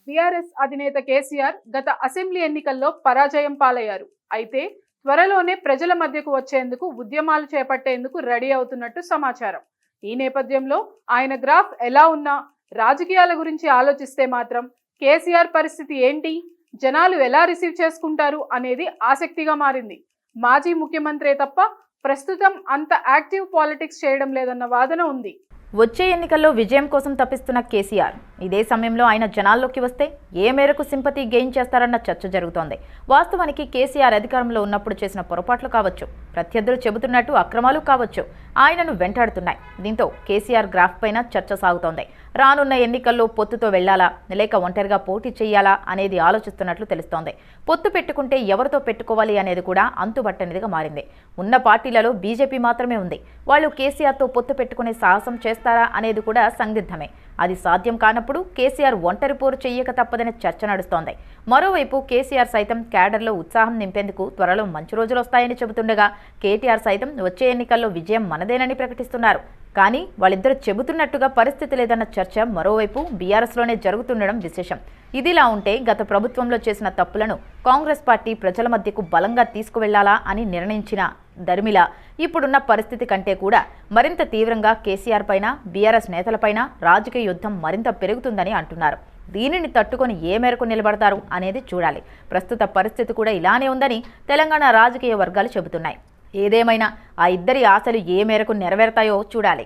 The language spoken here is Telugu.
బీఆర్ఎస్ అధినేత కేసీఆర్ గత అసెంబ్లీ ఎన్నికల్లో పరాజయం పాలయ్యారు. అయితే త్వరలోనే ప్రజల మధ్యకు వచ్చేందుకు ఉద్యమాలు చేపట్టేందుకు రెడీ అవుతున్నట్టు సమాచారం. ఈ నేపథ్యంలో ఆయన గ్రాఫ్ ఎలా ఉన్నా రాజకీయాల గురించి ఆలోచిస్తే మాత్రం కేసీఆర్ పరిస్థితి ఏంటి, జనాలు ఎలా రిసీవ్ చేసుకుంటారు అనేది ఆసక్తిగా మారింది. మాజీ ముఖ్యమంత్రే తప్ప ప్రస్తుతం అంత యాక్టివ్ పాలిటిక్స్ చేయడం లేదన్న వాదన ఉంది. వచ్చే ఎన్నికల్లో విజయం కోసం తప్పిస్తున్న కేసీఆర్ ఇదే సమయంలో ఆయన జనాల్లోకి వస్తే ఏ మేరకు సింపతి గెయిన్ చేస్తారన్న చర్చ జరుగుతోంది. వాస్తవానికి కేసీఆర్ అధికారంలో ఉన్నప్పుడు చేసిన పొరపాట్లు కావచ్చు, ప్రత్యర్థులు చెబుతున్నట్టు అక్రమాలు కావచ్చు, ఆయనను వెంటాడుతున్నాయి. దీంతో కేసీఆర్ గ్రాఫ్ పైన చర్చ సాగుతోంది. రానున్న ఎన్నికల్లో పొత్తుతో వెళ్లాలా లేక ఒంటరిగా పోటీ చేయాలా అనేది ఆలోచిస్తున్నట్లు తెలుస్తోంది. పొత్తు పెట్టుకుంటే ఎవరితో పెట్టుకోవాలి అనేది కూడా అంతుబట్టనిదిగా మారింది. ఉన్న పార్టీలలో బీజేపీ మాత్రమే ఉంది. వాళ్ళు కేసీఆర్తో పొత్తు పెట్టుకునే సాహసం చేస్తారా అనేది కూడా సందిగ్ధమే. అది సాధ్యం కానప్పుడు కేసీఆర్ ఒంటరి పోరు చెయ్యక తప్పదనే చర్చ నడుస్తోంది. మరోవైపు కేసీఆర్ సైతం క్యాడర్లో ఉత్సాహం నింపేందుకు త్వరలో మంచి రోజులు వస్తాయని చెబుతుండగా, కేటీఆర్ సైతం వచ్చే ఎన్నికల్లో విజయం మనదేనని ప్రకటిస్తున్నారు. కానీ వాళ్ళిద్దరూ చెబుతున్నట్టుగా పరిస్థితి లేదన్న చర్చ మరోవైపు బీఆర్ఎస్లోనే జరుగుతుండడం విశేషం. ఇదిలా ఉంటే గత ప్రభుత్వంలో చేసిన తప్పులను కాంగ్రెస్ పార్టీ ప్రజల మధ్యకు బలంగా తీసుకువెళ్లాలా అని నిర్ణయించిన దర్మిల ఇప్పుడున్న పరిస్థితి కంటే కూడా మరింత తీవ్రంగా కేసీఆర్ పైన, బీఆర్ఎస్ నేతలపైన రాజకీయ యుద్ధం మరింత పెరుగుతుందని అంటున్నారు. దీనిని తట్టుకొని ఏ మేరకు నిలబడతారు అనేది చూడాలి. ప్రస్తుత పరిస్థితి కూడా ఇలానే ఉందని తెలంగాణ రాజకీయ వర్గాలు చెబుతున్నాయి. ఏదేమైనా ఆ ఇద్దరి ఆశలు ఏ మేరకు నెరవేరుతాయో చూడాలి.